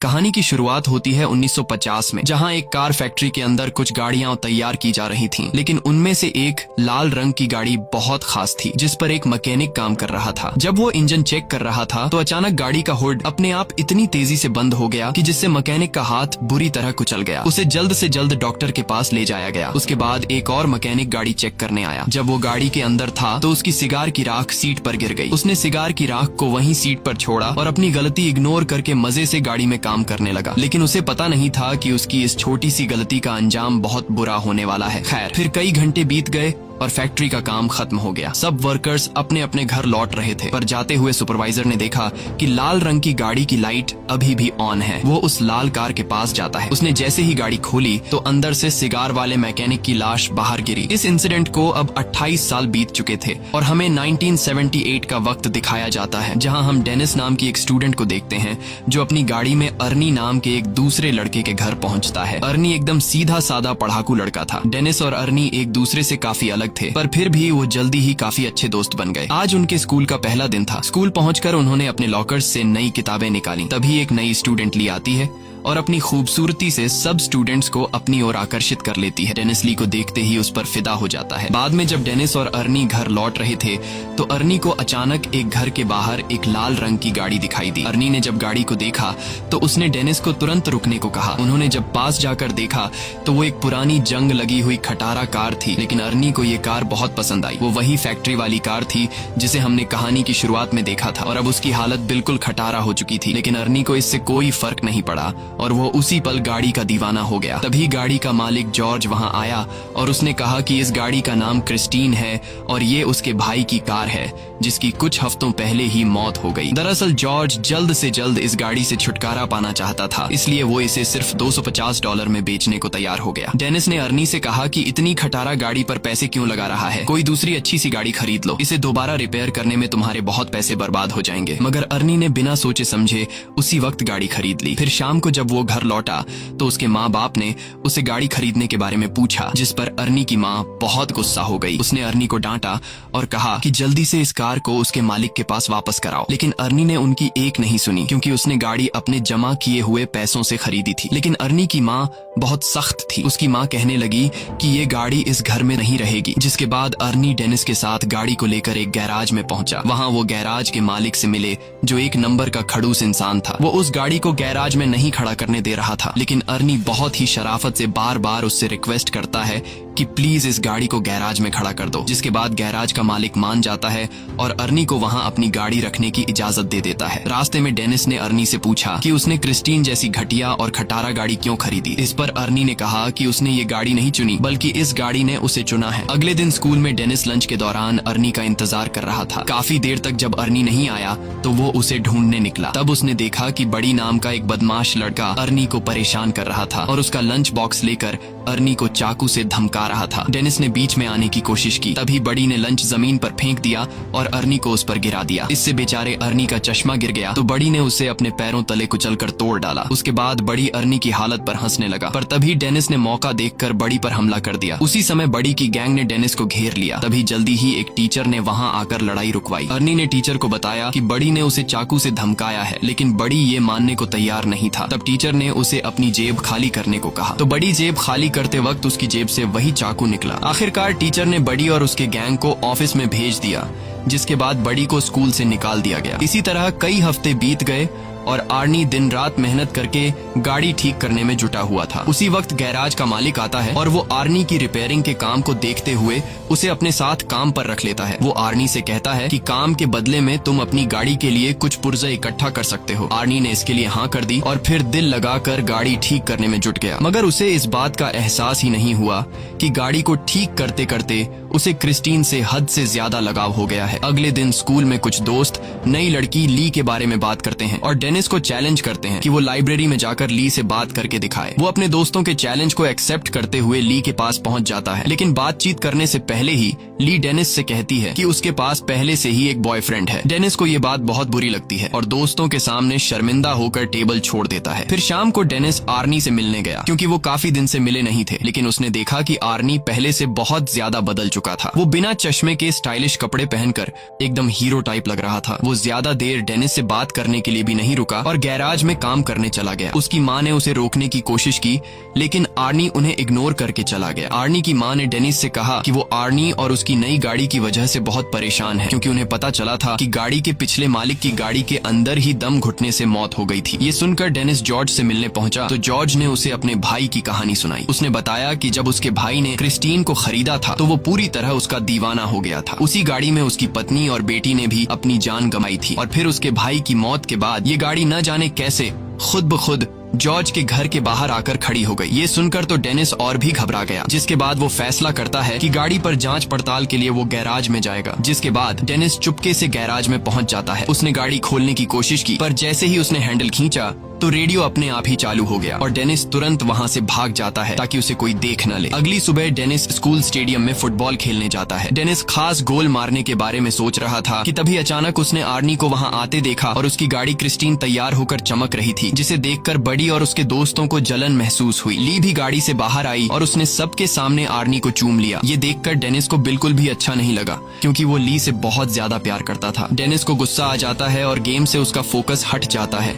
कहानी की शुरुआत होती है 1950 में, जहां एक कार फैक्ट्री के अंदर कुछ गाड़ियां तैयार की जा रही थीं। लेकिन उनमें से एक लाल रंग की गाड़ी बहुत खास थी, जिस पर एक मैकेनिक काम कर रहा था। जब वो इंजन चेक कर रहा था तो अचानक गाड़ी का हुड अपने आप इतनी तेजी से बंद हो गया कि जिससे मैकेनिक का हाथ बुरी तरह कुचल गया। उसे जल्द से जल्द डॉक्टर के पास ले जाया गया। उसके बाद एक और मैकेनिक गाड़ी चेक करने आया। जब वो गाड़ी के अंदर था तो उसकी सिगार की राख सीट पर गिर गई। उसने सिगार की राख को वहीं सीट पर छोड़ा और अपनी गलती इग्नोर करके मजे से गाड़ी में काम करने लगा। लेकिन उसे पता नहीं था कि उसकी इस छोटी सी गलती का अंजाम बहुत बुरा होने वाला है। खैर, फिर कई घंटे बीत गए और फैक्ट्री का काम खत्म हो गया। सब वर्कर्स अपने अपने घर लौट रहे थे, पर जाते हुए सुपरवाइजर ने देखा कि लाल रंग की गाड़ी की लाइट अभी भी ऑन है। वो उस लाल कार के पास जाता है। उसने जैसे ही गाड़ी खोली तो अंदर से सिगार वाले मैकेनिक की लाश बाहर गिरी। इस इंसिडेंट को अब 28 साल बीत चुके थे और हमें 1978 का वक्त दिखाया जाता है, जहां हम डेनिस नाम की एक स्टूडेंट को देखते हैं जो अपनी गाड़ी में अर्नी नाम के एक दूसरे लड़के के घर पहुंचता है। अर्नी एकदम सीधा साधा पढ़ाकू लड़का था। डेनिस और अर्नी एक दूसरे से काफी अलग थे, पर फिर भी वो जल्दी ही काफी अच्छे दोस्त बन गए। आज उनके स्कूल का पहला दिन था। स्कूल पहुंचकर उन्होंने अपने लॉकर्स से नई किताबें निकाली। तभी एक नई स्टूडेंट ली आती है और अपनी खूबसूरती से सब स्टूडेंट्स को अपनी ओर आकर्षित कर लेती है। डेनिस ली को देखते ही उस पर फिदा हो जाता है। बाद में जब डेनिस और अर्नी घर लौट रहे थे तो अर्नी को अचानक एक घर के बाहर एक लाल रंग की गाड़ी दिखाई दी। अर्नी ने जब गाड़ी को देखा तो उसने डेनिस को तुरंत रुकने को कहा। उन्होंने जब पास जाकर देखा तो वो एक पुरानी जंग लगी हुई खटारा कार थी, लेकिन अर्नी को ये कार बहुत पसंद आई। वो वही फैक्ट्री वाली कार थी जिसे हमने कहानी की शुरुआत में देखा था, और अब उसकी हालत बिल्कुल खटारा हो चुकी थी। लेकिन अर्नी को इससे कोई फर्क नहीं पड़ा और वो उसी पल गाड़ी का दीवाना हो गया। तभी गाड़ी का मालिक जॉर्ज वहां आया और उसने कहा कि इस गाड़ी का नाम क्रिस्टीन है और ये उसके भाई की कार है जिसकी कुछ हफ्तों पहले ही मौत हो गई। दरअसल जॉर्ज जल्द से जल्द इस गाड़ी से छुटकारा पाना चाहता था, इसलिए वो इसे सिर्फ $250 में बेचने को तैयार हो गया। डेनिस ने अर्नी से कहा कि इतनी खटारा गाड़ी पर पैसे क्यों लगा रहा है, कोई दूसरी अच्छी सी गाड़ी खरीद लो। इसे दोबारा रिपेयर करने में तुम्हारे बहुत पैसे बर्बाद हो जाएंगे। मगर अर्नी ने बिना सोचे समझे उसी वक्त गाड़ी खरीद ली। फिर शाम को जब वो घर लौटा तो उसके माँ बाप ने उसे गाड़ी खरीदने के बारे में पूछा, जिस पर अर्नी की माँ बहुत गुस्सा हो गई। उसने अर्नी को डांटा और कहा कि जल्दी से इस कार को उसके मालिक के पास वापस कराओ। लेकिन अर्नी ने उनकी एक नहीं सुनी, क्योंकि उसने गाड़ी अपने जमा किए हुए पैसों से खरीदी थी। लेकिन अर्नी की माँ बहुत सख्त थी। उसकी माँ कहने लगी कि ये गाड़ी इस घर में नहीं रहेगी। जिसके बाद अर्नी डेनिस के साथ गाड़ी को लेकर एक गैराज में पहुंचा। वहां वो गैराज के मालिक से मिले, जो एक नंबर का खड़ूस इंसान था। वो उस गाड़ी को गैराज में नहीं खड़ा करने दे रहा था, लेकिन अर्नी बहुत ही शराफत से बार बार उससे रिक्वेस्ट करता है कि प्लीज इस गाड़ी को गैराज में खड़ा कर दो। जिसके बाद गैराज का मालिक मान जाता है और अर्नी को वहां अपनी गाड़ी रखने की इजाजत दे देता है। रास्ते में डेनिस ने अर्नी से पूछा कि उसने क्रिस्टीन जैसी घटिया और खटारा गाड़ी क्यों खरीदी। इस पर अर्नी ने कहा कि उसने ये गाड़ी नहीं चुनी, बल्कि इस गाड़ी ने उसे चुना है। अगले दिन स्कूल में डेनिस लंच के दौरान अर्नी का इंतजार कर रहा था। काफी देर तक जब अर्नी नहीं आया तो वो उसे ढूंढने निकला। तब उसने देखा कि बड़ी नाम का एक बदमाश लड़का अर्नी को परेशान कर रहा था और उसका लंच बॉक्स लेकर अर्नी को चाकू से धमका रहा था। डेनिस ने बीच में आने की कोशिश की, तभी बड़ी ने लंच जमीन पर फेंक दिया और अर्नी को उस पर गिरा दिया। इससे बेचारे अर्नी का चश्मा गिर गया तो बड़ी ने उसे अपने पैरों तले कुचलकर तोड़ डाला। उसके बाद बड़ी अर्नी की हालत पर हंसने लगा, पर तभी डेनिस ने मौका देखकर बड़ी पर हमला कर दिया। उसी समय बड़ी की गैंग ने डेनिस को घेर लिया। तभी जल्दी ही एक टीचर ने वहां आकर लड़ाई रुकवाई। अर्नी ने टीचर को बताया कि बड़ी ने उसे चाकू से धमकाया है, लेकिन बड़ी ये मानने को तैयार नहीं था। तब टीचर ने उसे अपनी जेब खाली करने को कहा, तो बड़ी जेब खाली करते वक्त उसकी जेब से वही चाकू निकला। आखिरकार टीचर ने बड़ी और उसके गैंग को ऑफिस में भेज दिया, जिसके बाद बड़ी को स्कूल से निकाल दिया गया। इसी तरह कई हफ्ते बीत गए और आर्नी दिन रात मेहनत करके गाड़ी ठीक करने में जुटा हुआ था। उसी वक्त गैराज का मालिक आता है और वो आर्नी की रिपेयरिंग के काम को देखते हुए उसे अपने साथ काम पर रख लेता है। वो आर्नी से कहता है कि काम के बदले में तुम अपनी गाड़ी के लिए कुछ पुर्जे इकट्ठा कर सकते हो। आर्नी ने इसके लिए हाँ कर दी और फिर दिल लगाकर गाड़ी ठीक करने में जुट गया। मगर उसे इस बात का एहसास ही नहीं हुआ कि गाड़ी को ठीक करते करते उसे क्रिस्टीन से हद से ज्यादा लगाव हो गया है। अगले दिन स्कूल में कुछ दोस्त नई लड़की ली के बारे में बात करते हैं और डेनिस को चैलेंज करते हैं कि वो लाइब्रेरी में जाकर ली से बात करके दिखाए। वो अपने दोस्तों के चैलेंज को एक्सेप्ट करते हुए ली के पास पहुंच जाता है, लेकिन बातचीत करने से पहले ही ली डेनिस से कहती है कि उसके पास पहले से ही एक बॉयफ्रेंड है। डेनिस को ये बात बहुत बुरी लगती है और दोस्तों के सामने शर्मिंदा होकर टेबल छोड़ देता है। फिर शाम को डेनिस आर्नी से मिलने गया, क्योंकि वो काफी दिन से मिले नहीं थे। लेकिन उसने देखा कि आर्नी पहले से बहुत ज्यादा बदल चुका था। वो बिना चश्मे के स्टाइलिश कपड़े पहनकर एकदम हीरो टाइप लग रहा था। वो ज्यादा देर डेनिस से बात करने के लिए भी नहीं रुका रुका और गैराज में काम करने चला गया। उसकी माँ ने उसे रोकने की कोशिश की, लेकिन आर्नी उन्हें इग्नोर करके चला गया। आर्नी की माँ ने डेनिस से कहा कि वो आर्नी और उसकी नई गाड़ी की वजह से बहुत परेशान है, क्योंकि उन्हें पता चला था कि गाड़ी के पिछले मालिक की गाड़ी के अंदर ही दम घुटने से मौत हो गई थी। ये सुनकर डेनिस जॉर्ज से मिलने पहुंचा तो जॉर्ज ने उसे अपने भाई की कहानी सुनाई। उसने बताया कि जब उसके भाई ने क्रिस्टीन को खरीदा था तो वो पूरी तरह उसका दीवाना हो गया था। उसी गाड़ी में उसकी पत्नी और बेटी ने भी अपनी जान गंवाई थी और फिर उसके भाई की मौत के बाद ये गाड़ी न जाने कैसे खुद ब खुद जॉर्ज के घर के बाहर आकर खड़ी हो गई। ये सुनकर तो डेनिस और भी घबरा गया, जिसके बाद वो फैसला करता है कि गाड़ी पर जांच पड़ताल के लिए वो गैराज में जाएगा। जिसके बाद डेनिस चुपके से गैराज में पहुंच जाता है। उसने गाड़ी खोलने की कोशिश की, पर जैसे ही उसने हैंडल खींचा तो रेडियो अपने आप ही चालू हो गया और डेनिस तुरंत वहां से भाग जाता है ताकि उसे कोई देख न ले। अगली सुबह डेनिस स्कूल स्टेडियम में फुटबॉल खेलने जाता है। डेनिस खास गोल मारने के बारे में सोच रहा था कि तभी अचानक उसने आर्नी को वहां आते देखा और उसकी गाड़ी क्रिस्टीन तैयार होकर चमक रही थी, जिसे देखकर बडी और उसके दोस्तों को जलन महसूस हुई। ली भी गाड़ी से बाहर आई और उसने सबके सामने आर्नी को चूम लिया। ये देखकर डेनिस को बिल्कुल भी अच्छा नहीं लगा, क्योंकि वो ली से बहुत ज्यादा प्यार करता था। डेनिस को गुस्सा आ जाता है और गेम से उसका फोकस हट जाता है।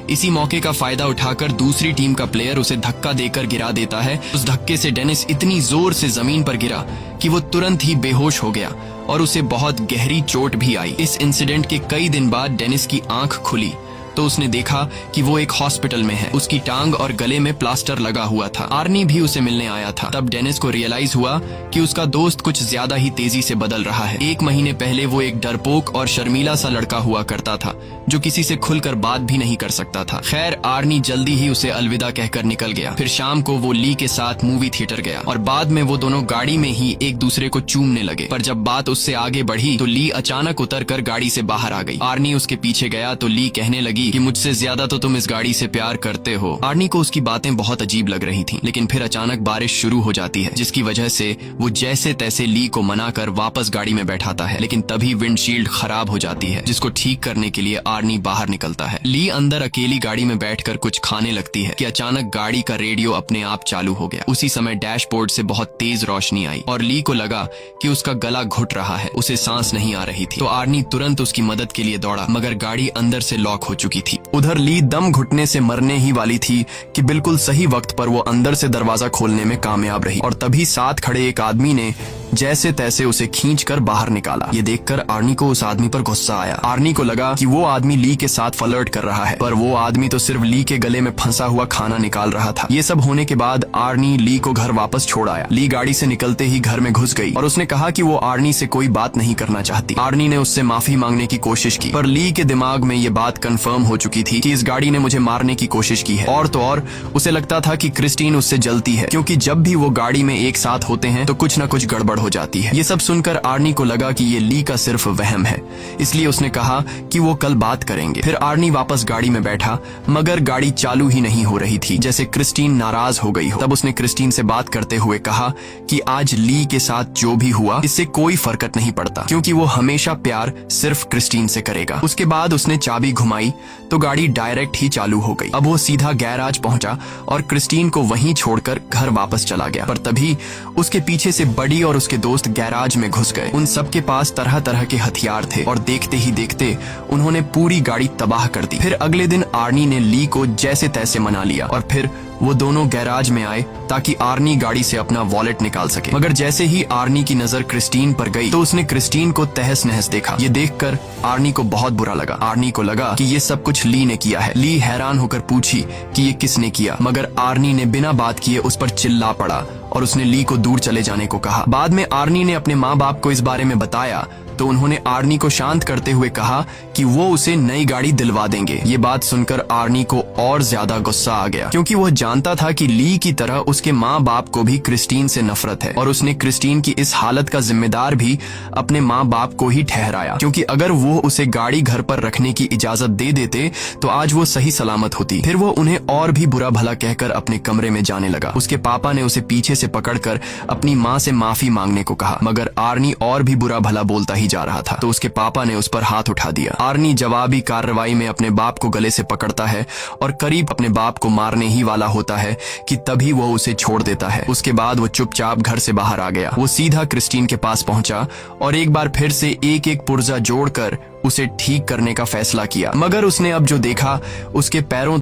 इसी मौके का फायदा उठाकर दूसरी टीम का प्लेयर उसे धक्का देकर गिरा देता है। उस धक्के से डेनिस इतनी जोर से जमीन पर गिरा कि वो तुरंत ही बेहोश हो गया और उसे बहुत गहरी चोट भी आई। इस इंसिडेंट के कई दिन बाद डेनिस की आंख खुली तो उसने देखा कि वो एक हॉस्पिटल में है। उसकी टांग और गले में प्लास्टर लगा हुआ था। आर्नी भी उसे मिलने आया था। तब डेनिस को रियलाइज हुआ कि उसका दोस्त कुछ ज्यादा ही तेजी से बदल रहा है। 1 महीने पहले वो एक डरपोक और शर्मीला सा लड़का हुआ करता था, जो किसी से खुलकर बात भी नहीं कर सकता था। खैर, आर्नी जल्दी ही उसे अलविदा कहकर निकल गया। फिर शाम को वो ली के साथ मूवी थिएटर गया और बाद में वो दोनों गाड़ी में ही एक दूसरे को चूमने लगे। पर जब बात उससे आगे बढ़ी तो ली अचानक उतरकर गाड़ी से बाहर आ गई। आर्नी उसके पीछे गया तो ली कहने लगी कि मुझसे ज्यादा तो तुम इस गाड़ी से प्यार करते हो। आर्नी को उसकी बातें बहुत अजीब लग रही थीं, लेकिन फिर अचानक बारिश शुरू हो जाती है, जिसकी वजह से वो जैसे तैसे ली को मनाकर वापस गाड़ी में बैठाता है। लेकिन तभी विंडशील्ड खराब हो जाती है, जिसको ठीक करने के लिए आर्नी बाहर निकलता है। ली अंदर अकेली गाड़ी में बैठकर कुछ खाने लगती है कि अचानक गाड़ी का रेडियो अपने आप चालू हो गया। उसी समय डैशबोर्ड से बहुत तेज रोशनी आई और ली को लगा कि उसका गला घुट रहा है, उसे सांस नहीं आ रही थी। तो आर्नी तुरंत उसकी मदद के लिए दौड़ा, मगर गाड़ी अंदर से लॉक हो चुकी थी। उधर ली दम घुटने से मरने ही वाली थी कि बिल्कुल सही वक्त पर वो अंदर से दरवाजा खोलने में कामयाब रही और तभी साथ खड़े एक आदमी ने जैसे तैसे उसे खींचकर बाहर निकाला। ये देखकर आर्नी को उस आदमी पर गुस्सा आया। आर्नी को लगा कि वो आदमी ली के साथ फ्लर्ट कर रहा है, पर वो आदमी तो सिर्फ ली के गले में फंसा हुआ खाना निकाल रहा था। ये सब होने के बाद आर्नी ली को घर वापस छोड़ आया। ली गाड़ी से निकलते ही घर में घुस गई और उसने कहा कि वो आर्नी से कोई बात नहीं करना चाहती। आर्नी ने उससे माफी मांगने की कोशिश की, पर ली के दिमाग में ये बात कंफर्म हो चुकी थी कि इस गाड़ी ने मुझे मारने की कोशिश की है। और तो और उसे लगता था कि क्रिस्टीन उससे जलती है, क्योंकि जब भी वो गाड़ी में एक साथ होते हैं तो कुछ न कुछ गड़बड़ हो जाती है। ये सब सुनकर आर्नी को लगा कि ये ली का सिर्फ वहम है, इसलिए उसने कहा कि वो कल बात करेंगे। फिर आर्नी वापस गाड़ी में बैठा, मगर गाड़ी चालू ही नहीं हो रही थी, जैसे क्रिस्टीन नाराज हो गई हो। तब उसने क्रिस्टीन से बात करते हुए कहा कि आज ली के साथ जो भी हुआ इससे कोई फर्क नहीं पड़ता, क्योंकि वो हमेशा प्यार सिर्फ क्रिस्टीन से करेगा। उसके बाद उसने चाबी घुमाई तो गाड़ी डायरेक्ट ही चालू हो गई। अब वो सीधा गैराज पहुंचा और क्रिस्टीन को वहीं छोड़कर घर वापस चला गया। पर तभी उसके पीछे से बडी और उसके दोस्त गैराज में घुस गए। उन सबके पास तरह तरह के हथियार थे और देखते ही देखते उन्होंने पूरी गाड़ी तबाह कर दी। फिर अगले दिन आर्नी ने ली को जैसे तैसे मना लिया और फिर वो दोनों गैराज में आए ताकि आर्नी गाड़ी से अपना वॉलेट निकाल सके। मगर जैसे ही आर्नी की नजर क्रिस्टीन पर गई तो उसने क्रिस्टीन को तहस नहस देखा। ये देखकर आर्नी को बहुत बुरा लगा। आर्नी को लगा कि ये सब कुछ ली ने किया है। ली हैरान होकर पूछी कि ये किसने किया, मगर आर्नी ने बिना बात किए उस पर चिल्ला पड़ा और उसने ली को दूर चले जाने को कहा। बाद में आर्नी ने अपने माँ बाप को इस बारे में बताया तो उन्होंने आर्नी को शांत करते हुए कहा कि वो उसे नई गाड़ी दिलवा देंगे। ये बात सुनकर आर्नी को और ज्यादा गुस्सा आ गया, क्योंकि वह जानता था कि ली की तरह उसके माँ बाप को भी क्रिस्टीन से नफरत है और उसने क्रिस्टीन की इस हालत का जिम्मेदार भी अपने माँ बाप को ही ठहराया, क्योंकि अगर वो उसे गाड़ी घर पर रखने की इजाजत दे देते तो आज वो सही सलामत होती। फिर वो उन्हें और भी बुरा भला कहकर अपने कमरे में जाने लगा। उसके पापा ने उसे पीछे से पकड़कर अपनी माँ से माफी मांगने को कहा, मगर आर्नी और भी बुरा भला बोलता ही जा रहा था तो उसके पापा ने उस पर हाथ उठा दिया। आर्नी जवाबी कार्रवाई में अपने बाप को गले से पकड़ता है और करीब अपने बाप को मारने ही वाला होता है कि तभी वो उसे छोड़ देता है। उसके बाद वो चुपचाप घर से बाहर आ गया। वो सीधा क्रिस्टीन के पास पहुंचा और एक बार फिर से एक एक पुर्जा जोड़कर उसे ठीक करने का फैसला किया, मगर उसने अब जो देखा उसके पैरों